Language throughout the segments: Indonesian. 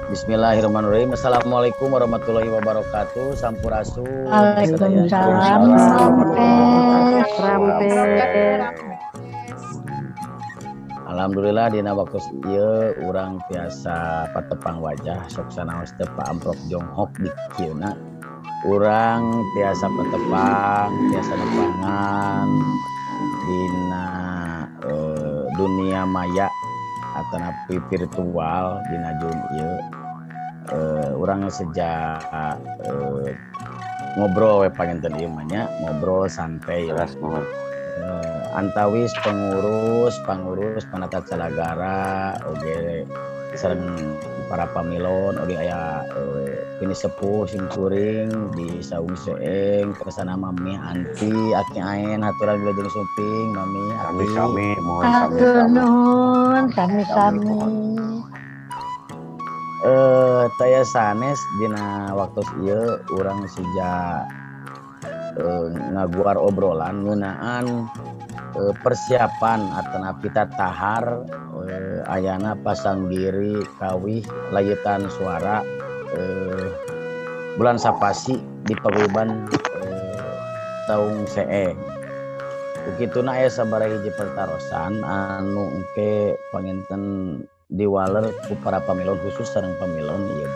Bismillahirrahmanirrahim. Assalamualaikum warahmatullahi wabarakatuh. Sampurasun. Waalaikumsalam. Alhamdulillah dina waktu ieu urang tiasa patepang wajah sok sanaos teh Pak Amprok Jonghok di kieuna. Urang tiasa patepang, tiasa nepangan dina dunia maya atanapi virtual dina Jun ieu. Urang sejak ngobrol we panginten ieu mah nya, ngobrol santai lah. Antawis pengurus penata calagara oge sareng para pamilon oge aya pini sepuh simkuring di saung seeng kersana Mami Anti Aki Aen haturan wilujeng suping Mami Sami mohon sami. Taya sanes dina waktu ieu urang sejak ngaguar obrolan ngeunaan persiapan atanapi tatahar ayana pasang diri kawih layutan suara bulan Sapasi di Paguyuban taung seeng. Ukituna aya sabaraha hiji pertarosan anu engke panginten diwaler ku para pamilon khusus sareng pamilon ieu.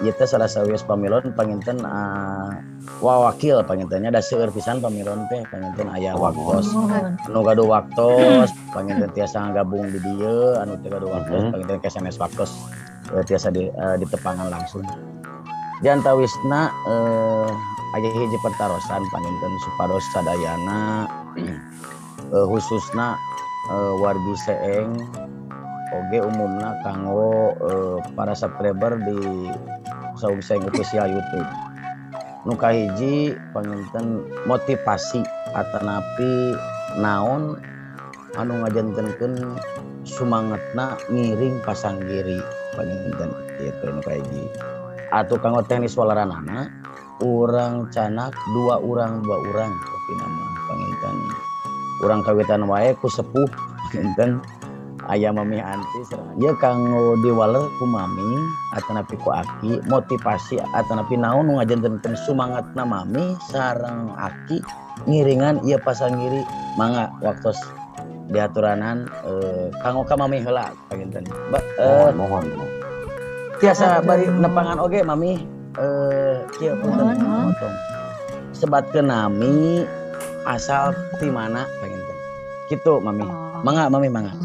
Ieu teh salah sawios pamilon panginten wakil pangintennya da seueur pisan pamilon teh panginten aya waktos anu gaduh waktos panginten tiasa gabung di dieu anu teu gaduh waktos panginten ke SMS waktos tiasa ditepangan langsung. Di antawisna aya hiji pertarosan panginten supados sadayana khususna wargi seeng oge umumna kanggo para subscriber di saung seeng official YouTube. Nu kahiji panginten motivasi atanapi naon anu ngajantenkeun sumangetna ngiring pasang giri panginten kitu nu kahiji. Atuh kanggo teknis walaranana urang canak dua urang tapi nama panginten urang kawitan wae ku sepuh panginten aya Mami Anti ieu kanggo diwaler ku Mami atanapi ku Aki motivasi atanapi naon nu ngajantenkeun sumangatna Mami sareng Aki ngiringan ieu pasang giri mangga waktos diaturanan kanggo ka Mami heula panginten. Mohon. Tiasa bari nepangan oge Mami kieu punten motong. Sebatkeun nami asal ti mana panginten. Kitu Mami. Mangga Mami mangga.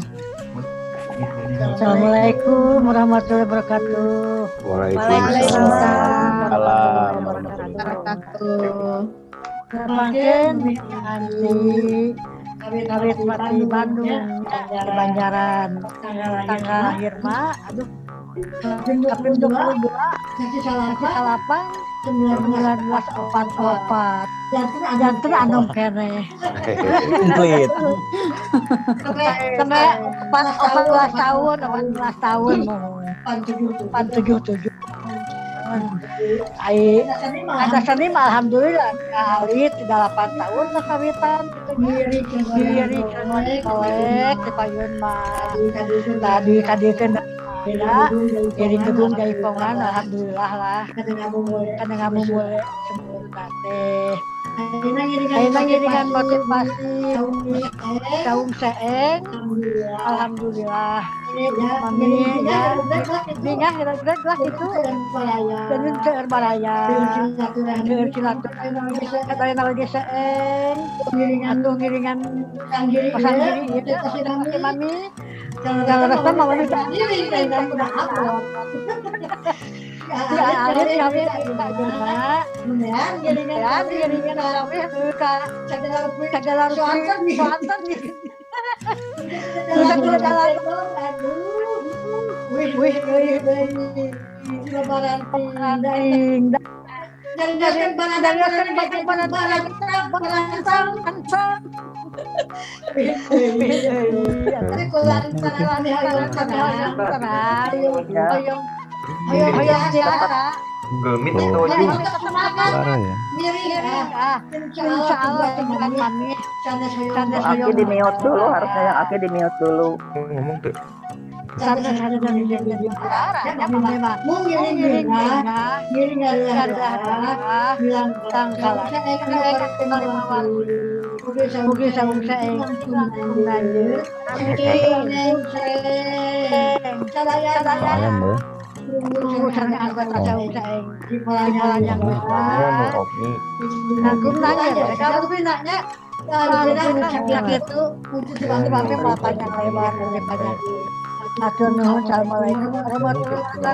Assalamualaikum warahmatullahi wabarakatuh. Waalaikumsalam warahmatullahi wabarakatuh. Kemarin Anti kawit mati Bandung Banjaran tanggal lahir mah aduh Kapim 22 Salapang 1944 janten anu kene komplit kena pas 18 tahun mohon 47 ada seni alhamdulillah alit 8 tahun kawitan diri kolek di payun mah tadi kadikeun jadi gedung dari pongan alhamdulillah lah kadang ngabumule sempurna teh ayeuna ngiringan motivasi saung seeng alhamdulillah Mami ya dingah kira-kira lah itu dan seueur baraya seueur silaturahmi kadayana lagi seeng atuh ngiringan pasang diri itu pakai Mami jangan rasa mama udah upload ya alit kami tak guna jaringan kami buka cagalar suantan nih sudah jalan wih lebaran penting dari Gemit itu aja. Insya Allah dengan Mami. Aki di mute dulu, harusnya yang Aki di mute dulu. Ngomong tuh. Sarga sarga dan jadi parah. Ya mama mah. Mau ngiring harga bilang tangkalan. Saya kan kenal mawar. Mungkin saya langsung lanjut. Mungkin saya Malam ya. tunggu sampai anggota saya di polanya Oke. aku nanya kalau pinanya kalau pindah itu untuk dibantu malah panjang lebar daripada atur nuhun assalamualaikum warahmatullahi wabarakatuh.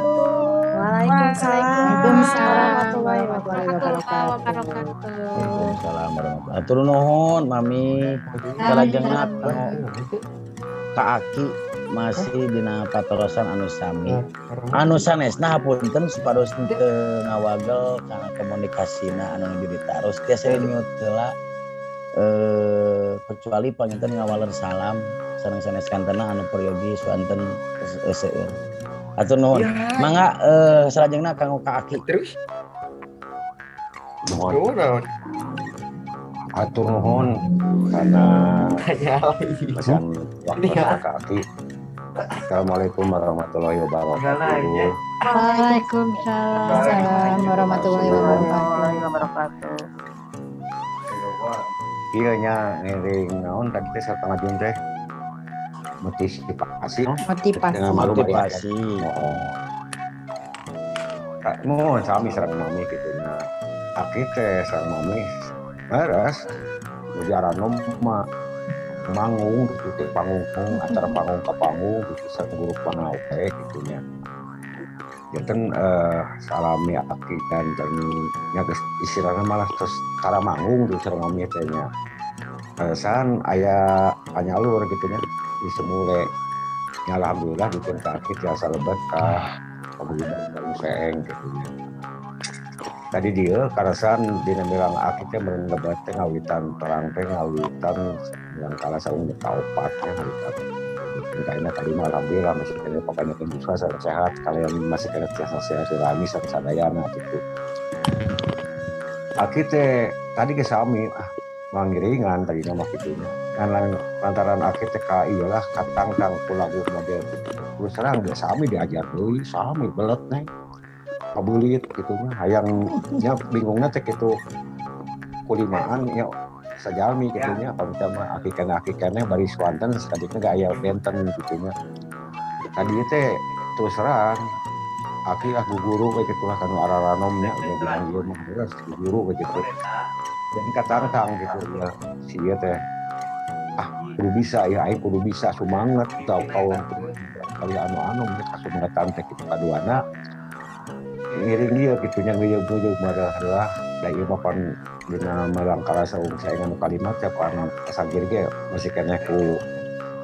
Waalaikumsalam warahmatullahi wabarakatuh. Waalaikumsalam warahmatullahi. Atur nuhun mami. Kalajengat Kak Aki masih dina patorosan anu sami. Anu sanesna hapunten supados teu ngawagel kana komunikasina anu ditaros tiasa nyut heula kecuali panginten ngawalen salam sareng sanes kantena anu peryogi suanten seueur. Atur nuhun. Mangga salajengna kanggo Kak Aki. Terus? Mohon Nuhun. atur nuhun karena pesan waktu Iya. Kak Aki. Assalamualaikum warahmatullahi wabarakatuh. Waalaikumsalam. Assalamualaikum warahmatullahi wabarakatuh. Iya nya ngiring naon tadi teh satengah jam teh motivasi Motivasi. dengan malu Motivasi. mohon sami sareng mami gitu nya Aki teh sareng mami beres mujaran mah manggung gitu teh panggung acara panggung ke panggung gitu sareng guru pangauke gitu nya janten salami Aki dan nya istilahna malah terus cara manggung gitu sareng mami teh nya san aya panyalur gitu nya di semule ya alhamdulillah bikin Aki tiasa lebat ka pemilihan dan seeng gitu nya tadi dia karasan dina bilang Aki teh meureun lebat teh ngawitan terang teh ngawitan yang kala saung kaopat teh ngawitan kayaknya tadi mah alhamdulillah masih kena pokoknya kebuka sehat kalian masih kena tiasa sehat lagi sadayana gitu Aki teh tadi ke sami manggiringan tadi nama kitunya kan lantaran Aki teh ka iyalah katangkang ku lagu model terus terang dia sami diajar deui sami belet neng pabulit gitu nya hayangnya bingungnya teh kitu kulimaan ya sajalmi gitu nya kalau mah Aki kene bari swanten sakadina gak aya benten gitu nya tadi teh terus terang Aki guru we kitu lah kanu araranom nya udah bilang ieu mah geus guru we kitu jadi katangkang gitu ya si ieu teh kudu bisa ya aing kudu bisa sumanget tau kawan kali anu nya kasumangatan teh kitu kaduana ngiring dia gitu nya ngeyeug marah da ieu mah pan dina melangkara saung saengan kalimat teh pan sagir ge masih keneh ku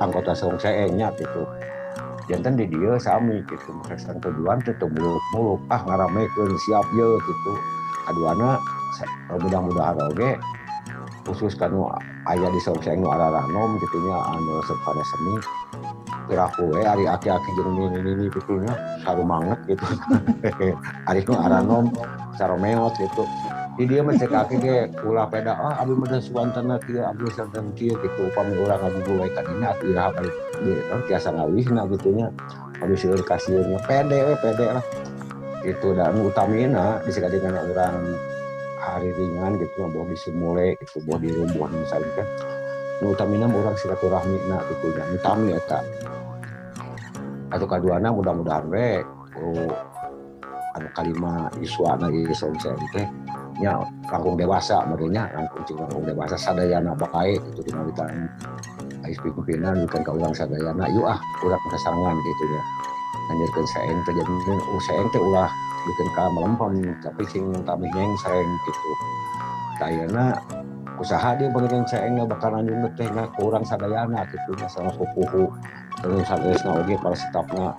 anggota saung saengnya gitu janten di dieu sami gitu kesan tujuan teh teu muluk-muluk ngaramekeun siap ye gitu kaduana mudah-mudahan oge khusus kanu aya di saung saeng nu araranom gitu nya anu sepana seni piraku ari aki-aki jeung ini gitu nya sarumanget gitu ari nu aranom saromeot gitu di dia mencek Aki ge ulah peda abi mah suantana kieu abi santen kieu gitu upami urang ngabubuhay ka dina atuh iraha balik di tiasa ngawihna gitu nya abi seueur kasieunnya pede lah itu dan utamina disikadeungan urang hari ringan gitu boh disimule gitu boh dirumbuhan misalnya kan nu utamina urang silaturahmina gitu nya utami eta atuh kaduana mudah-mudahan we anu kalima isuana ieu saung-saeng teh nya langkung dewasa merenya langkung dewasa sadayana bae gitu dina witan ais pimpinan bukan ka urang sadayana yuk urang kasangan gitu ya anjeurkeun saeng teh jadi saeng teh ulah bikin ka melempem tapi sing tamih nyeng sareng gitu tayana usaha dia pengen saengna bakal lanjut teh nya ka urang sadayana gitu nya sama sepupu terus sanesna oge para stafna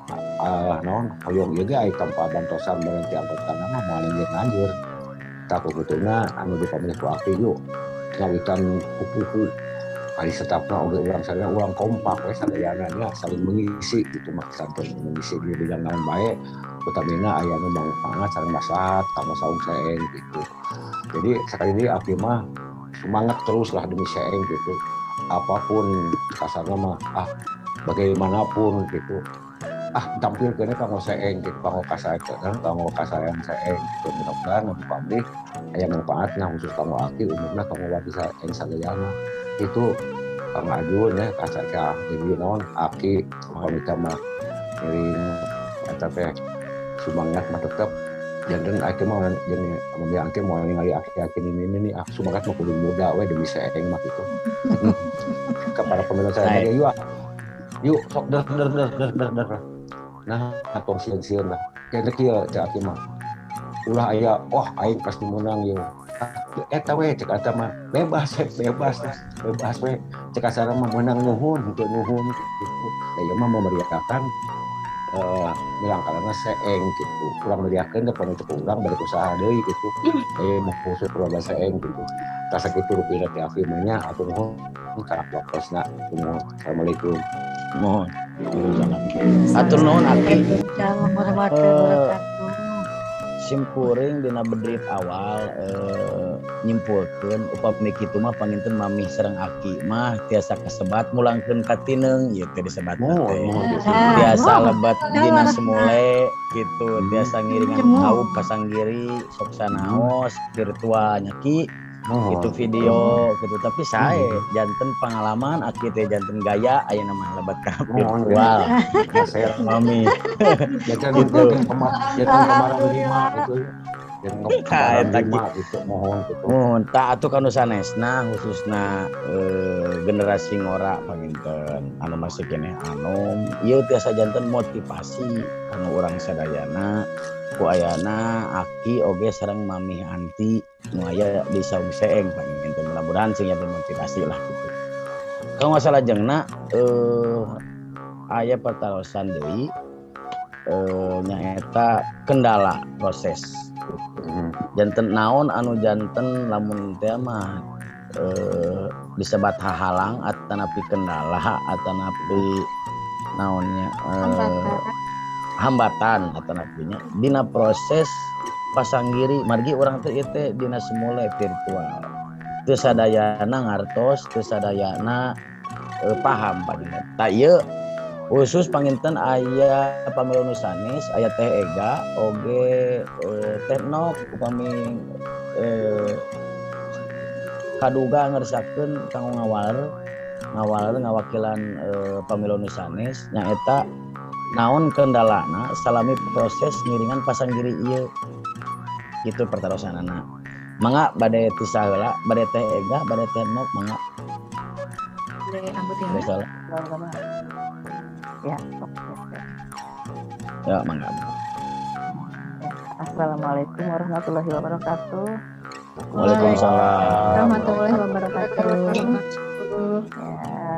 naon hoyong ieu ge aya tanpa bantosan berhenti anggota mah moal lanjut tak betulnya anu dipamilih ku Aki yuk ngawitan kupu-kupu kali setapna oge urang sadayana urang kompak we sadayana nya saling mengisi gitu maksudna mengisi di bidang naon bae utamina aya nu manfaat sareng maslahat kanggo saung saeng gitu jadi sekali ini Aki mah semangat terus lah demi saeng gitu apapun kasarna mah bagaimanapun gitu tampilkeun kanggo seeng gitu kanggo kasayan seeng gitu mudah-mudahan nu pabrik aya manfaatna khusus kanggo aki umumna kanggo wadi saeng sadayana itu Kang Ajun ya kasaka jadi naon aki pamita mah ngiring eta teh semangat mah tetep janten aki mah jeung mun aki mau ningali aki ini semangat mah kudu muda we demi seeng mah gitu kepada pemirsa saya yuk sok der nah atong sieun lah kayaknya kieu cak aki mah ulah aya wah aing pasti menang yeuh eta we cek eta mah bebas we cek asana mah menang nuhun henteu nuhun gitu da ieu mah memeriahkan bilang karena seeng gitu kurang meriahkeun da panu cek urang bari usaha deui gitu mah khusus keluarga seeng gitu tasa kitu rupina teh aki mah nya atuh nuhun kana blogosna assalamualaikum mohon atur nuhun aki simpuring dina bedrit awal nyimpulkeun upami kitu mah panginten mamih sareng aki mah tiasa kasebat mulangkeun ka tineng ieu teh disebat tiasa lebat dina semule kitu tiasa ngiringan kaum pasanggiri sok sanaos virtual nya ki itu video gitu tapi sae janten pengalaman aki teh janten gaya ayeuna mah lebat ka virtual mami janten kemarin lima gitu yang kemarin lima gitu mohon tak atuh kanu sanesna khususna generasi ngora panginten anu masih keneh anom ieu tiasa janten motivasi kanu urang sadayana ku ayana aki oge sareng mami anti nu aya di saung seeng panginten mudah-mudahan sing motivasi lah gitu. Kalau masalah jengna aya pertarosan deui nyaeta kendala proses. Janten naon anu janten lamun teh mah disebat hahalang atanapi kendala atanapi naonnya hambatan atanapinya dina proses pasanggiri margi urang teh ieu teh dina semule virtual teu sadayana ngartos teu sadayana paham panginten ta ieu khusus panginten aya pamilu nu sanes aya teh ega oge teh nok upami kaduga ngeresakeun kanggo ngawakilan pamilu nu sanes nyaeta naon kendalana salami proses ngiringan pasanggiri ieu itu pertarosanana mangga bade tisah heula bade teh ega bade teh nok mangga bade ambutin ya mangga Assalamualaikum warahmatullahi wabarakatuh. Waalaikumsalam warahmatullahi wabarakatuh.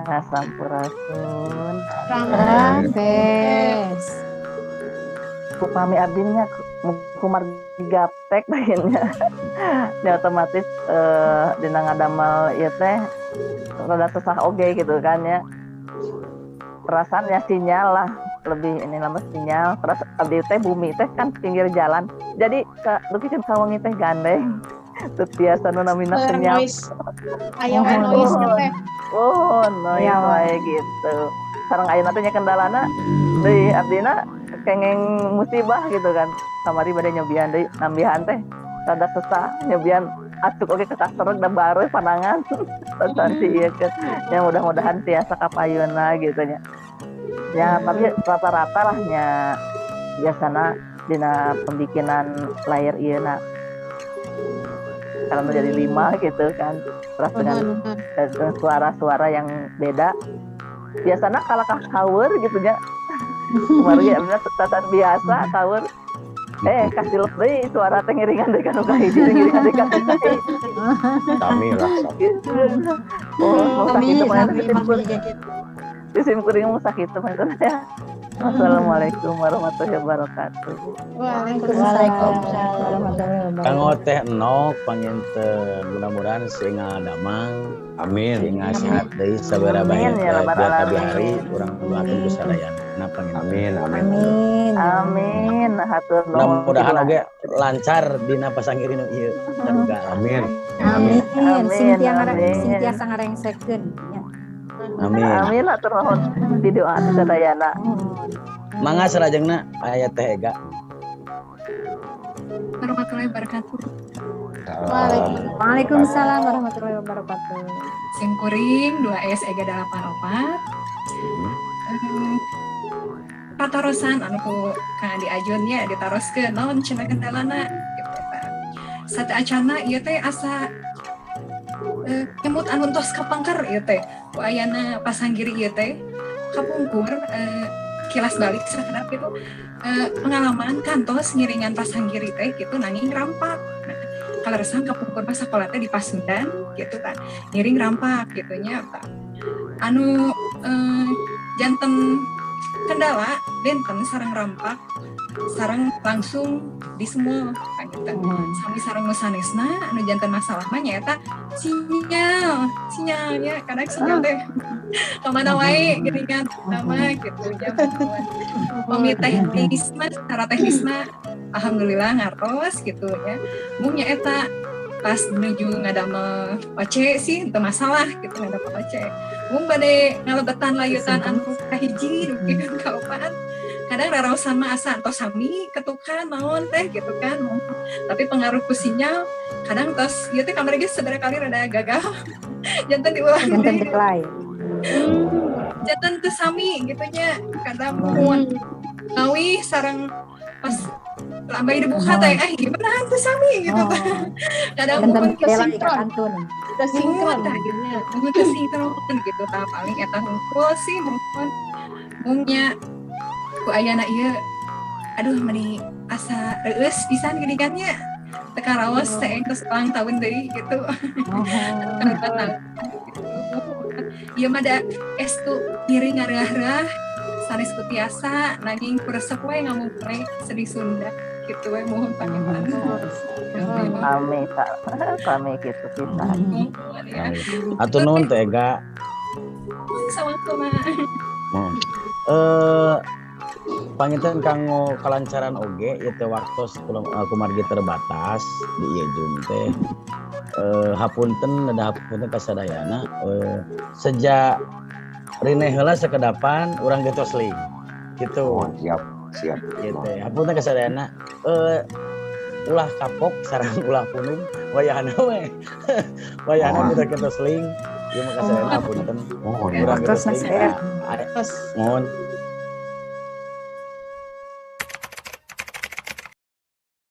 Ya, sampurasun. Rampes. Upami abdinya kumar gaptek bagiannya. Dia otomatis dina ngadamel ieu teh rada susah oge gitu kan ya. Perasaannya sinyal lah lebih ini nama sinyal terus abdi teh bumi teh kan pinggir jalan jadi lukikeun kawangi teh gandeng teu biasa nu namina senyap Aya noise teh noise wae gitu sareng ayeuna teh nya kendalana deui abdina kengeng musibah gitu kan kamari bade nyobian deui nambihan teh rada susah nyobian atuh oge kekasereg da baru panangan tonton si ieu kan ya mudah-mudahan tiasa kapayuna gitu nya ya tapi rata-rata lah nya biasana dina pembikinan layar ieu na kalau menjadi 5 gitu kan terus dengan suara-suara yang beda biasana kalau kawer gitu nya kemarin ya bener tatan biasa kawer kasih deui suara teh ngiringan deui kanu kahiji ngiringan deui kanu kahiji kami lah Disim kuring mah sakitu mah ya. Assalamualaikum warahmatullahi wabarakatuh. Waalaikumsalam warahmatullahi wabarakatuh. Kanggo teh nok panginten mudah-mudahan sing ngadamang amin sing sehat deui sabaraha bae tiap hari urang doakeun ku sadayana panginten amin hatur nuhun mudah-mudahan oge lancar dina pasanggiri nu ieu kaduga amin Sintia sangarengsekeun ya. Amin. Amin hatur nuhun di doa sadayana. Mangga salajengna aya Teh Ega. Warahmatullahi wabarakatuh. Waalaikumsalam warahmatullahi wabarakatuh. Sim kuring 2S Ega 84. Patarosan anu ku Kang Adi Ajun ya ditaroskeun naon cenah kendalana gitu eta. Sate acana ieu teh asa kemut anu tos kapangker ieu teh. Ku ayana pasanggiri ieu teh kapungkur kilas balik sakedap gitu pengalaman kantos ngiringan pasanggiri teh gitu nanging rampak. Nah, kaleresan kapungkur pas sakola teh di Pasundan gitu kan. Ngiring rampak gitu nya anu janten kendala benten sarang rampak sarang langsung di semua kan gitu. Sami sarang nu sanesna anu janten masalah mah nyaeta sinyalnya kadang sinyal teh kemana wae geuningan nama gitu nya pami teknis mah secara teknis mah alhamdulillah ngartos gitu nya mung nyaeta pas menuju ngadamel oce sih itu masalah gitu ngadamel oce mung bade ngalebetan layutan anu kahiji dugikan kaopat kadang raraosan mah asa tos sami ketukan naon teh gitu kan tapi pengaruh ku sinyal kadang tos ieu teh kamari geus sabaraha kali rada gagal janten diulang Janten delay. janten teu sami gitu nya kadang mun ngawi sareng pas lambai dibuka teh gimana teu sami gitu kadang Janten mun delay kesinkron kantun. sinkron akhirnya mun sinkron gitu tah paling eta hungkul sih mungnya ku ayana ieu aduh meni asa reueus pisan geuningannya teka raos teh geus ulang tahun deui gitu ieu mah da estu ngiring ngareah-reah sanes ku tiasa nanging ku resep wae ngamumule sedih Sunda gitu wae mohon panjenengan Kami gitu pisan. Atuh nuhun Teh Ega. sama-sama Panginten kanggo kalancaran oge ieu teh waktos kumargi terbatas di ieu Jun teh. Hapunten kasadayana sejak rine heula sakedapan urang ge tos ling gitu. Oh, siap. Gitu. Hapunten kasadayana ulah kapok sareng ulah punung wayahna we. Wayahna kita tos ling. Ieu mah kasadayana hapunten. Oh, Urang ge tos ling. Terus Mohon